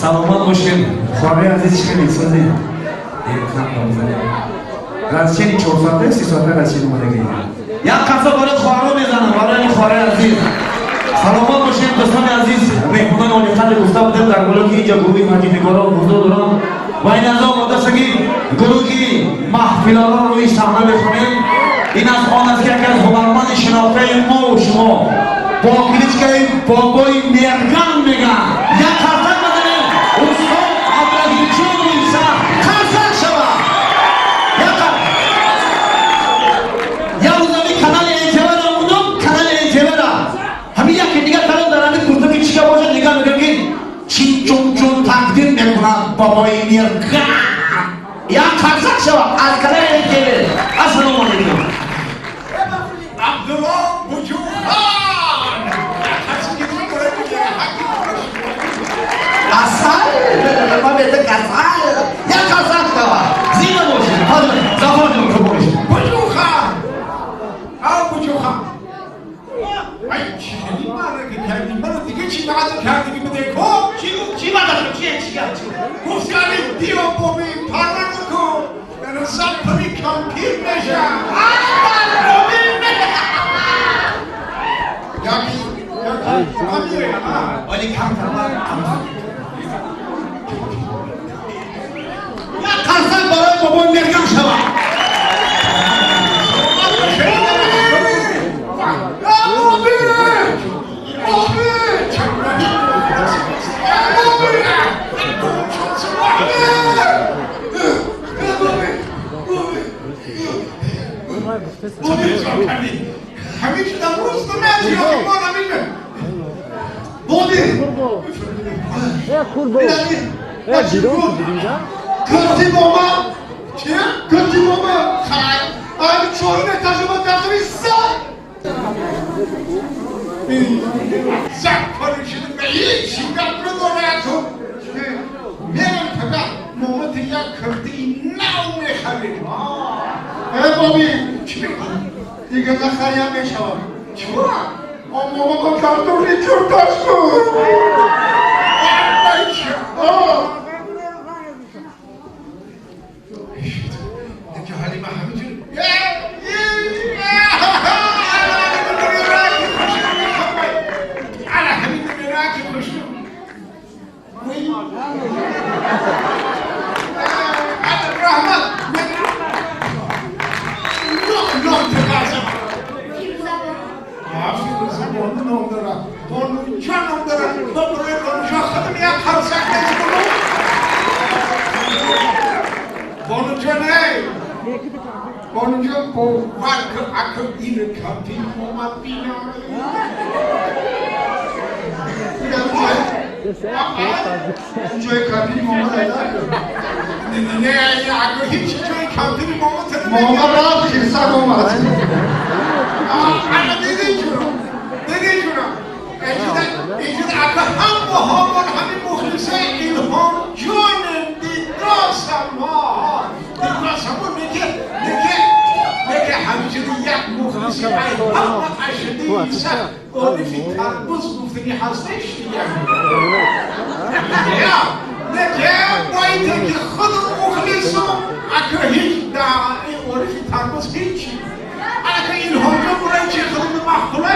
سلامت باشین. خواهر عزیز چه می‌سازید؟ رازچینی 4 ساعته 30 ساعته رازچینی مدگی. یک قصه برای خواهر میزنم برای خواهر عزیز. سلامت باشین دوستان عزیز. مهمونان آنیخان گفته بودم در گروه که اینجا گروهی مجیدگارا حضور دارم و این از آن ماده شگی گروهی محفل‌ها روی صحنه بخونیم. این از آن است که یکی از هنرمند شناخته ما و شما با کلیچکه بابای مرگان میگن یک قصه بزنیم استاد عبدالعزیزجان موسی قصه شود یا روزمی کانال ایتیوی را اونم کانال ایتیوی را همین یکی دیگه کانال دارم این گفته که چیکار باشه نگاه میگم که چین چون چون تقدیم میکنم بابای مرگان یا قصه شود از کانال ایتیوی. السلام علیکم. عبدالله بجوخان قصه؟ ما بیده قصه؟ یا قصه شود زیده باشید حالا زفار جون تو باشید بجوخان او بجوخان ای چی مره که کردی منو دیگه چی بعد کردی که بده کن چی بعد چیه گفتنی بیا بابی پرمه نکن من سب پری کمپیر نشم یکی امیره ولی کم یا قصه برای بابای مرگم شود همین چی در روز تو نمیشه بودی کسی بابا چیه؟ کسی بابا خواهی آیا چونه تجربه دستوی سر زن شده به این شیگت رو داره تو میرم فقط مومت یک کردی نو میخرید بابی چی دیگه نخریم میشم چرا؟ ماما با کارتونی چون داشت کن دیگه حالی من همینجور على همین راکی خوشم رحمت نه تقاسم فیروزم اون نام دارم بانوچه نام دارم بابروی بانوچه خودم یک خرسک نیست بانوچه نه بانوچه با ورک اکر این کپی اومد بینام جای کپی محمد ایدار نه اگر هیچی جای کپی محمد را خیرسک اومد انا دیدی جونم ایجاد اگر هم با همون همین مخلصه الهام جانم دیدراسم نگه همینجوری یک مخلصی الهام اشدی سر آدمی تربوز گفتنی هستش دیگه نگه باید که خود مخلصم اگر هیچ آدمی تربوز هیچی اگر الهام جان برای چه خود مخلوق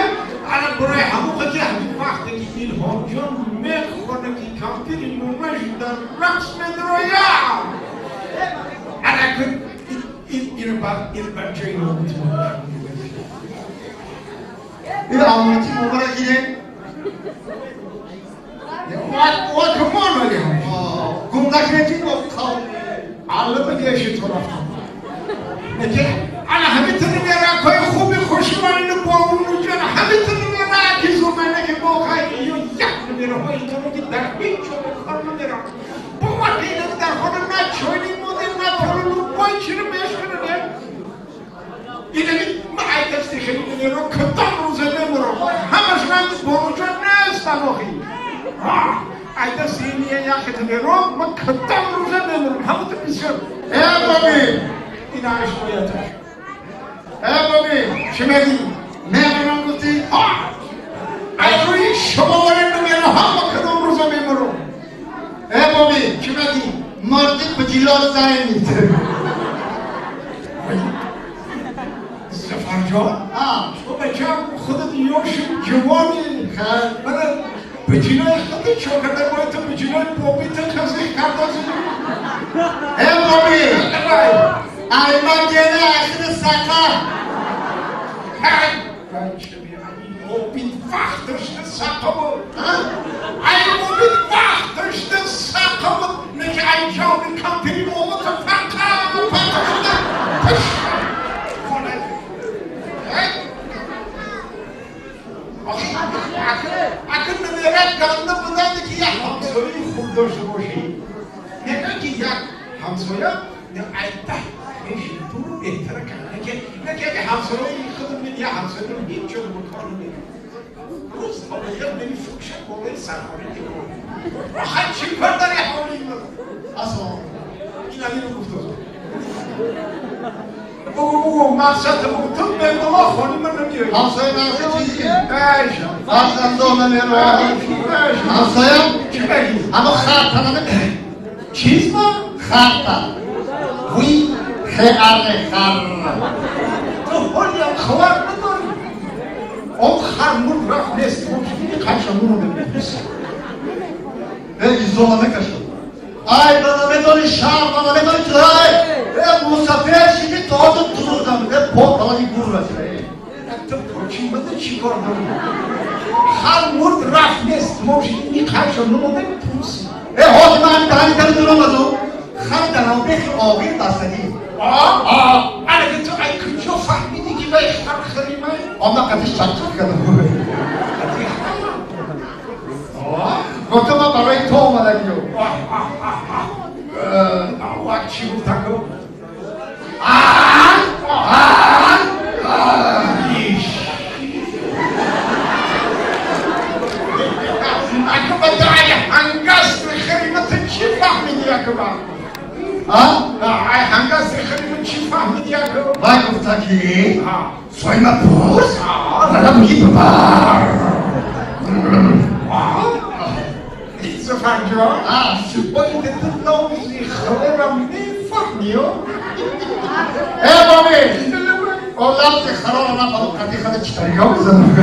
انا برای همون که همین وقتی که الهام جان میخونه که کمپیر نومش در رقص مدرویم انا که این بچه این آموزی این آموزی مبارک اینه و کمان ولی هم گمدک نجید و خواه علمه گیشت و رفتم نکه انا همیتونی میرا کوئی خوبی خوشمانی با اونو جان همیتونی میرا که زمانه که باقای ایو یک میرا های اینطورو که در هیچ چوبه کار نمیرا با وقتی اینو در خونه نچویلی مودی نتورو بای چی رو میشکنه نه اینه ما ایتستی خیلی میرا کتام روزه نمیرا همش من با اونجا نیستم آخی ایتستی اینیه یکی میرا ما کتام روزه نمیرا همون تو بسیار بابی این عشقیتش بابی چه میگی؟ میگم گفتی از روی شما وارد نمیرم هم کدوم روزا میمرم kime değil? Mardin bıcılar zannedi. Zafarcan? Ha, o bacağım kudu diyorsun, cevabı. Bana bıcılar kudu çok kadar boyutu bıcılar popita kazı kardeşim. Hem abi. Alman gene aşırı sakar. Ben şimdi Mopit wachters de sakamı. Ay Mopit wachters de sakamı. Ne ki ay çavdın kampiri oğlu te fanka. Akın ne merak kaldı bundan da ki ya hamsoyu kurdoşu boşu. Ne ki ya hamsoya ne ayta. Eşit bu behtere kaldı ki ne ki hamsoyu yıkıldı mı ya hamsoyu hiç yok bu konu değil. Rus tabiyle beni fukşak olayı sarhoşu değil. Rahat çıkardar ya olayım. Asıl inanın kurtuldu. Bu maksatı bu tüm ben bana konumunu diyor. Hamsaya nasıl çizgi? Eş. Aslan da ona ver o. Hamsaya ama hartanını Çizme. harta. Oui, he-arne harra. Oraya kıvar mıdır? O harmur raflesi bu şimdi kaçamını demek. İzolama kaşın. Ay bana medoni şah, bana medoni tray. Bu sefer şimdi doğdu tuzurdan. Bol bana bir vurur. Hatta poçimde çıkardım. Harmur raflesi bu şimdi kaçamını demek. O zaman tane duramadı. Hardan o belki o bir tasani. Ana gittim ay kıço fahmini gibi ihtar Ondan katış çarpacak kadın. Kotama parayı toğmadan gidiyor. Allah çivi takım. Akıba daya hangas kıymetı çift fahmini yakıba. Ay hangas kıymetı çift fahmini yakıba. Vay kuftaki. Soyma buz. Bana bu gibi var. Zafarcan, supõe que tu não se releva nem fornio. Bobby! O lapte harona balık katikada çıkarıyor musun?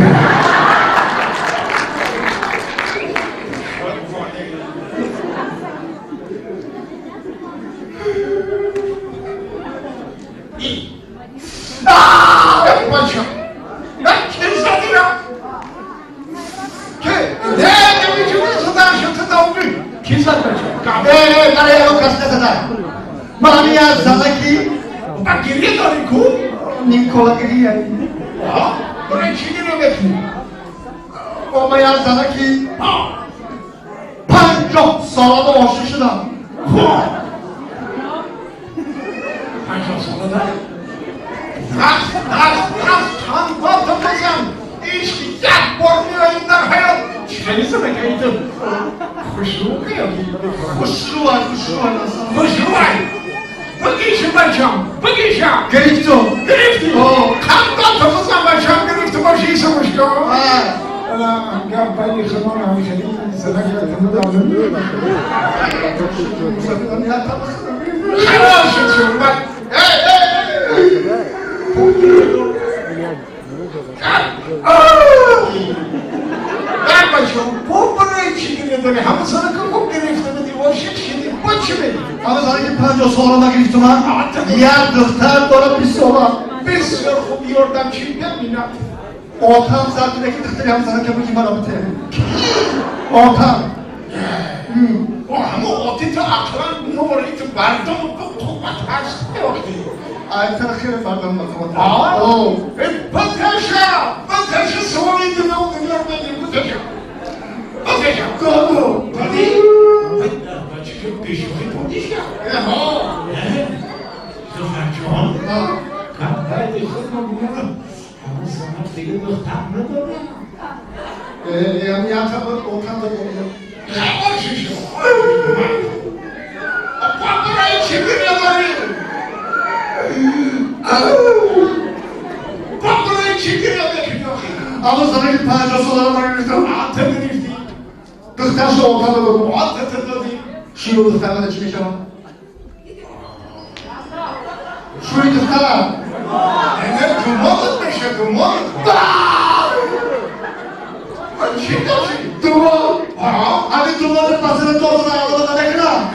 Paşam, ben kimsedim ya. Ne biçim sudan şutun oldu? Kimse paşam. Nereye o kastada? Mania Zalaki. Bak geriye dönün ku. Nikola geriye. Buraya çiğnir öğretin. O Maya Zalaki. Panco salada oşuşuna. Paşam sana da. Kan batımızın. İşte yak bormuyor inler hayat. Çiğnenize de kaydım. Kuşluğu kıyam. Kuşlu var nasıl? Kuşluğu var. Bakışım paşam. Bakışım. Grifto. Grifti. Kan batımızın paşam grifti başıysa başka. Ana gel ben yıkılmam abi senin sana getirdim de alın. Helal olsun bak. Ben başım bu buraya çekildi. Hem sana kapım gerekti o şimdi başımı. Ama Zalaki Panco sonra Griftoma. Ya dıhtar doğru bir sola. Biz sırfı bir oradan çimden bina. Ortam zaten dıhtar yalnız sana kapı kim arabı te. Ortam. Ama o titi akran numarayı vardı mı bu tokat açtı yok diyor. Ay tarafı pardon bakalım. Pateşa soruydu ne oldu görmedim pateşa. Pateşa. Doğru. Hadi. Çıkıp bir şey pateşa. Zafarcan. Hadi kızım. Ama sana bir doktor mu Yani yatağı ortamda oluyor. o şişe. Paparayı çekiriyorlar. Paparayı çekiriyorlar. Ama Zalaki Panco sonra Griftoma. Atı grifti. Dıhtar şu ortamda oluyor. Atı tıkladı. شروع دختر چی میشه؟ شروع دختر اینه دومالت میشه دومالت چی داشتی؟ دومال همین دومال پسر دومال علاقه نکنم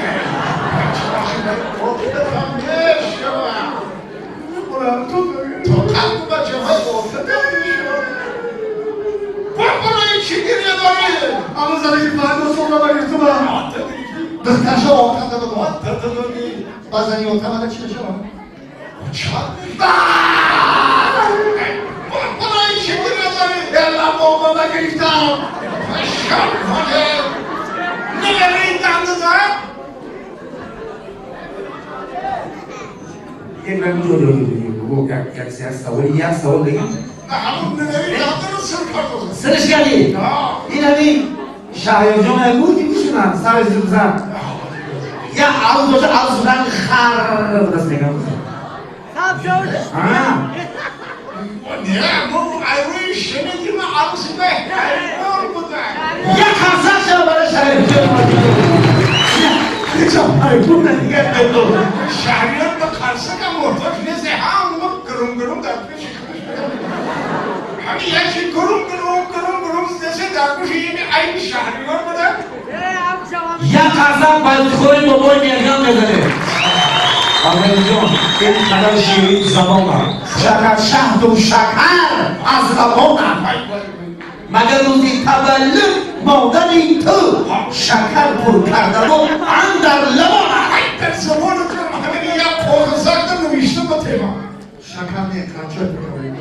تو قلب بچه های گفته برای چی گریه داری؟ اما زنی باید دو سال بگیر تو با دخترشو آتن داده با بازنی آتن چی میشه؟ برای چی گریه داری؟ یلا بابا بگریفتم شب کنه نمیری دنده دارم؟ یک کسی هست سوالی یک سوال بگیم همون نمیری دنده رو سر کار سرش کردی؟ این همین شهریار جان بود که میشونن سر زن یا عوض باشه عوض بودن خر دست نگم نه ما ایروی شنیدیم عروس بهتر بودن یا کنسر شما برای شهریار شهریار با خرسه که محتاج نیست هم گروم در پیش همین یکی گروم دسته در پیش این عین شهریار بودن یا کنسر باید خوری بابای میرگان بزنه آقای جان این قدر شیرین زبانم شکر شهد و شکر از زبانم مگر روزی تولد مادری تو شکر پر کردم و اندر لبانم در زبان تو همین یک پرزک نوشته با تیما شکر نیه کنچه بکنید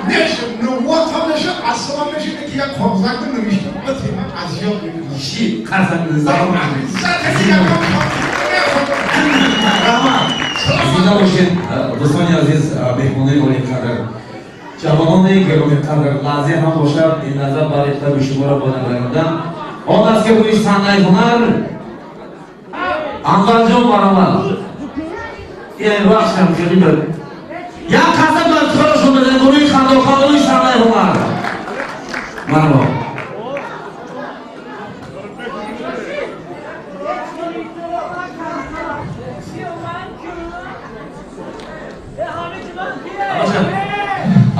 نشه نوات هم نشه اصلا نشه که یک پرزک نوشته با تیما از یاد بگیرم شی قزم زبانم زنده باشید دوستان عزیز مهمانی اولی قدر جوانان گرامی قدر لحظه هم باشد این نظر برای اختیار شما را بازنگردم آن است که روی صحنه هنر انور جان برآمد این بخش هم خیلی بده یک قسم بر افتخارشون بده روی خندوی صحنه هنر مرحبا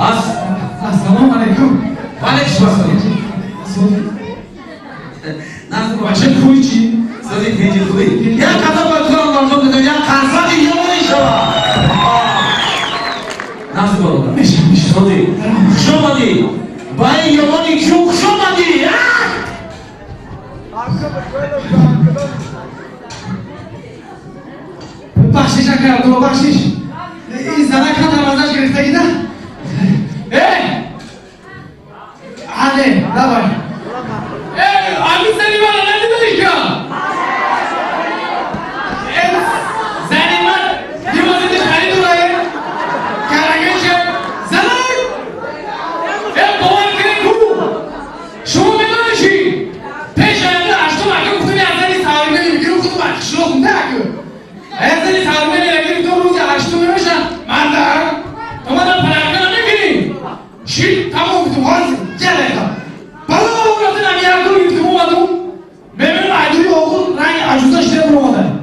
السلام علیکم و علیکم السلام بچه خوبی چی؟ سازی پیجی خوبی یک قدم باید کنم مردم بده یک قرصت یمانی شما نفسی باید میشه سازی خوش آمدی با این یمانی کیون خوش آمدی بخشیش کردم بخشیش این زنک هم دروازش گرفته گیده حاله دبای آمی زنی من ندیدی که زنی من دیوازیدش خرید دوره کرنگشه زنی باور کنی کو شما میدونشی پیش آینده اشتو مکه گفتونی از زنی سالیمه نمیگیرم خودم مکشلو خونده اگه از زنی سالیمه نمیگیرم تو روز اشتو میمشن مردم تو مدن پرکه نمیگیریم شی تمام گفتم هارزی جلده بالا رفتن امیردون گفتم اومدم ببینم عجوری آقل رنگ عجوزش نبر اومدن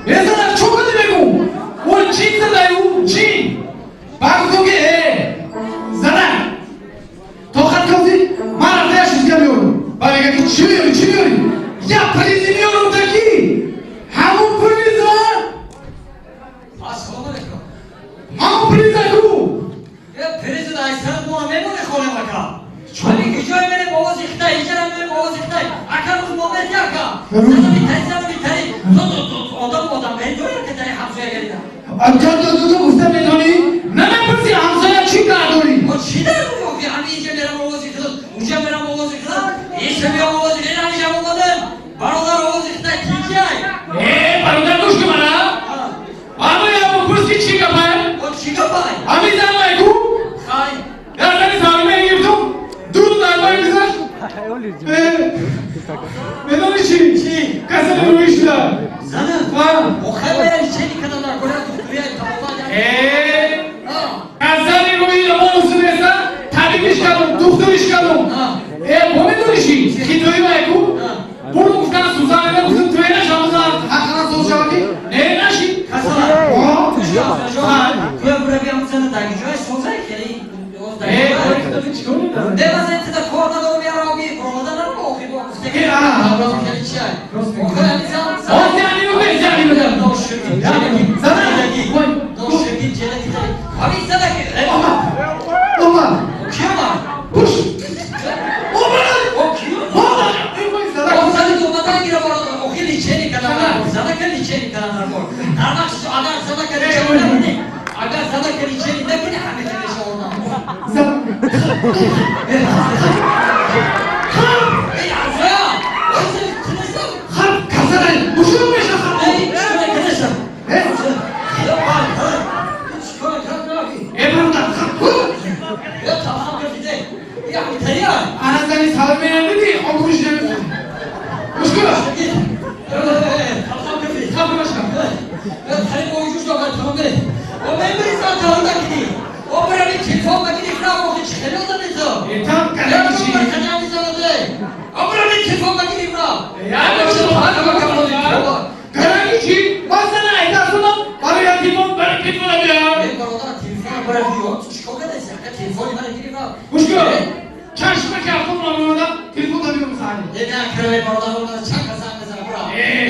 بزنم چون کنی بگو اون چی زده اون چی بگو که زنم طاقت کافی من رفته شوزگه میارم و بگه که چی میاری یا پلیزی میارم تکی همون پلیز السلام علیکم همون پلیز اگو پریز دایستان مهمونه خونه مکا ولی گجای من باز اختای ایجرم من باز اختای اکر روز مومت یکا زنم بیتری تو آدم به دویر که تایی همسویا گریدم تو گفته میدونی؟ نه پرسی همسایه چی کار داری؟ و چی داری بگو که همین اینجا میرم آوازی خداد اونجا میرم آوازی خداد اینجا میرم آوازی خداد همیشه آمدن برادر آوازی خداد تیجای برادر گوش که منم؟ اما یا پرسی چی کپای؟ و چی کپای؟ همین زن مایکو؟ خای در زنی سالمه گرفتم دور دربای بزن میدونی چی؟ کسی رویش دار زنم و خیلی باید چینی کنم در کنه تو بیای تمام زنی روی نمان اصول هستن طبیبش کردم دخترش کردم با میدونی چی؟ خیتوی مایکو برو گفتن سوزن şey. Koyamızam. On yani yok, beş yani yok. Doşurgin celegi. Sana koy. Doşurgin celegi. Abi sana ki. Ulan. Okuyama. Puş. Okuyama. Sana. O sana doğmadan gire var. Okuyun içeri kanallar. Sana kan içeri kanallar var. Narmak şu agar sana kan içeri ne? Agar sana kan içeri ne ki Hamit Emeşe oradan. Ey Azra! Nasıl kınırsın? Harp kazanayım. Boşuna mı yaşasın? Ey şöyle kınırsın. He? Ya bak, şöyle kınırsın. Ebru'dan kalk. Ya tamam köfte. Ya biter ya. Anasını salmayan dedi, o bu işleri. Muşkula. Git. Tamam köfte. Tabii başkan. Ya senin o ucuz yok tamam be. O memur insan tağında gidiyor. O buranın telefonla gidip ne yapıyor? Çıkarıyor da bizi. Tam Ya kalem bu işi. kaçan insan oldu. O buranın telefonla gidip ne? Yani hadi bakalım ya. Kalem işi. Ben sana edersin lan. Bana yapayım, bana gitme ya. Ben oradan telefonu bırakıyor. Çıkıyor kadar sen de telefonu bana gidip ne? Muşkula. Çarşıma kağıtım var orada. Telefon alıyorum sadece. Ne akıllı oradan oradan çakasan mesela bura.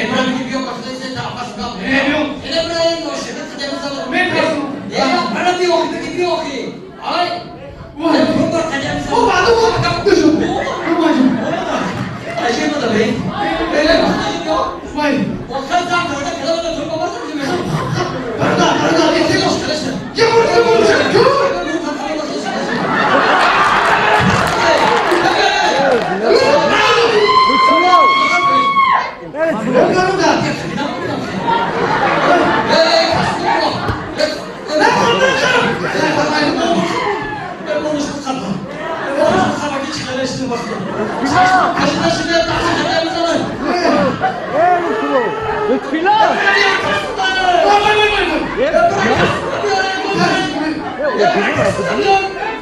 Buranın gibi yok bakın sen de apasın kal. Yok. Ne buranın o şeyde tecavüz alır. Ne diyorsun? Ya bana bir yok gibi bir yok. Ay. Vay. Ne bu kadar tecavüz alır. O vardı mı? Düşün. Babacım. Ayşe da bey. Öyle bakayım yok. Vay. O kadar da orada kalamada durma var mı bizim? Pardon. Yeter yok. Ya burada bulacak.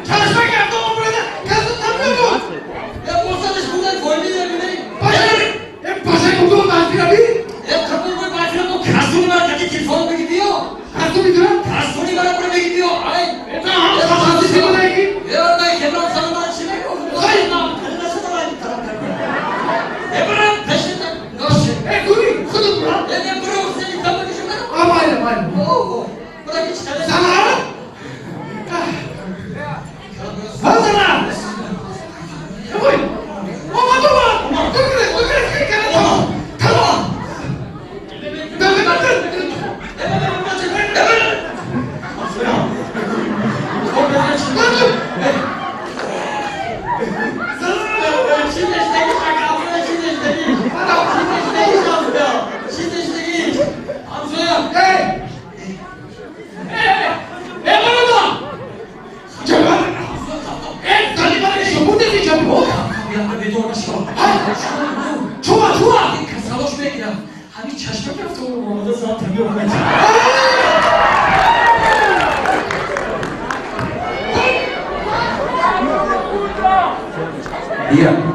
Çalışma geldi o burada. Kazın tanımıyor mu? Ya borsanız bundan koymuyor bile. Hep paşa bulduğum ben bir abi. Ya kapı boy başına bu kasını var kati telefonu gidiyor. Kasım bir durum. Kasını var buraya gidiyor. Ay. Tamam. Kasım bir durum. Ya ben Kebran sana bana şey yok. Hayır. Nasıl da var? Kebran peşinden. Nasıl? Kuri. Kudum lan. Ne bro seni kapı düşürme. Ama aynen. Oo. Bırak hiç tane. Sana. Hazırlan. Oy. Ama dur. Dur. Tamam. Tamam. Hani çeşme yaptı oğlum orada zaten yok. Yeah.